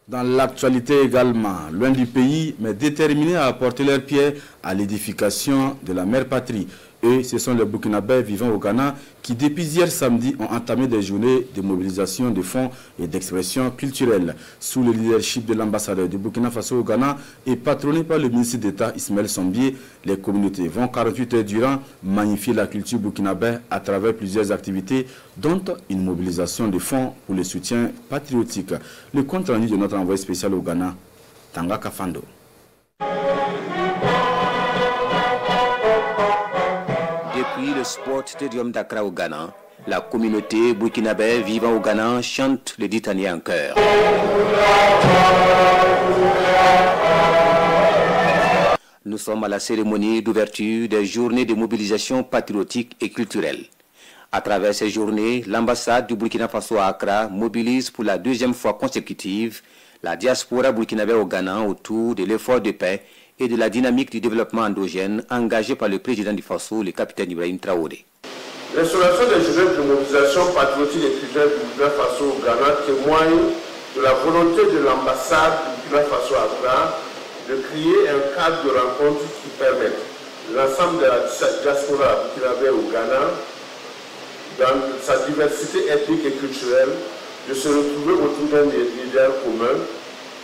Dans l'actualité également, loin du pays, mais déterminés à apporter leur pierre à l'édification de la mère patrie. Eux, ce sont les Burkinabés vivant au Ghana qui, depuis hier samedi, ont entamé des journées de mobilisation de fonds et d'expression culturelle. Sous le leadership de l'ambassadeur du Burkina Faso au Ghana et patronné par le ministre d'État Ismaël Sombier, les communautés vont 48 heures durant magnifier la culture burkinabé à travers plusieurs activités, dont une mobilisation de fonds pour le soutien patriotique. Le compte rendu de notre envoyé spécial au Ghana, Tanga Kafando. Depuis le Sport Stadium d'Accra au Ghana, la communauté burkinabé vivant au Ghana chante le Ditanier en chœur. Nous sommes à la cérémonie d'ouverture des journées de mobilisation patriotique et culturelle. À travers ces journées, l'ambassade du Burkina Faso à Accra mobilise pour la deuxième fois consécutive la diaspora burkinabé au Ghana autour de l'effort de paix et de la dynamique du développement endogène engagée par le président du Faso, le capitaine Ibrahim Traoré. L'installation des journées de mobilisation patriotique et culturelle du Burkina Faso au Ghana témoigne de la volonté de l'ambassade du Burkina Faso à Accra de créer un cadre de rencontre qui permette l'ensemble de la diaspora burkinabé au Ghana, dans sa diversité ethnique et culturelle, de se retrouver autour d'un idéal commun,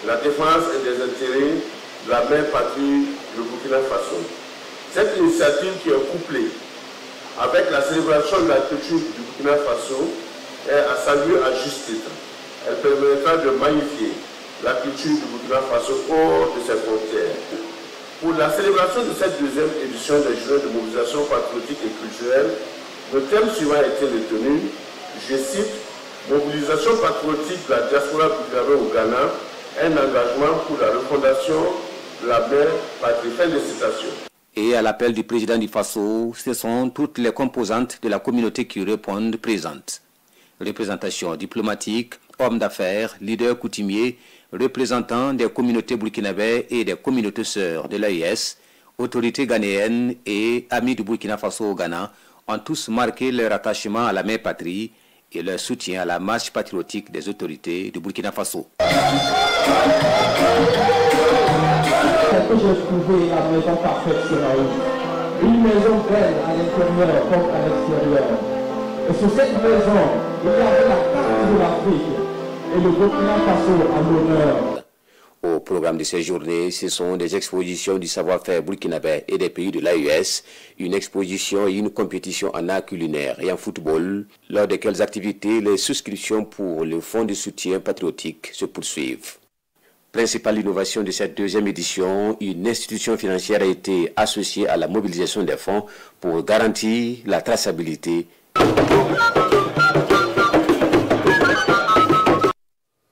la défense et des intérêts de la mère patrie du Burkina Faso. Cette initiative qui est couplée avec la célébration de la culture du Burkina Faso est à saluer à juste titre. Elle permettra de magnifier la culture du Burkina Faso hors de ses frontières. Pour la célébration de cette deuxième édition des Journées de mobilisation patriotique et culturelle, le thème suivant a été retenu, je cite, « Mobilisation patriotique de la diaspora burkinabé au Ghana, un engagement pour la refondation de la mère patrie ». Fin de citation. Et à l'appel du président du Faso, ce sont toutes les composantes de la communauté qui répondent présentes. Représentation diplomatique, hommes d'affaires, leaders coutumiers, représentants des communautés burkinabés et des communautés sœurs de l'AES, autorités ghanéennes et amis du Burkina Faso au Ghana ont tous marqué leur attachement à la mère patrie et leur soutien à la marche patriotique des autorités du Burkina Faso. Que j'ai trouvé la maison parfaite sur la route. Une maison belle à l'intérieur comme à l'extérieur. Et sur cette maison, il y avait la carte de l'Afrique et le Burkina Faso à l'honneur. Au programme de ces journées, ce sont des expositions du savoir-faire burkinabé et des pays de l'AES, une exposition et une compétition en art culinaire et en football, lors de quelles activités les souscriptions pour le fonds de soutien patriotique se poursuivent. Principale innovation de cette deuxième édition, une institution financière a été associée à la mobilisation des fonds pour garantir la traçabilité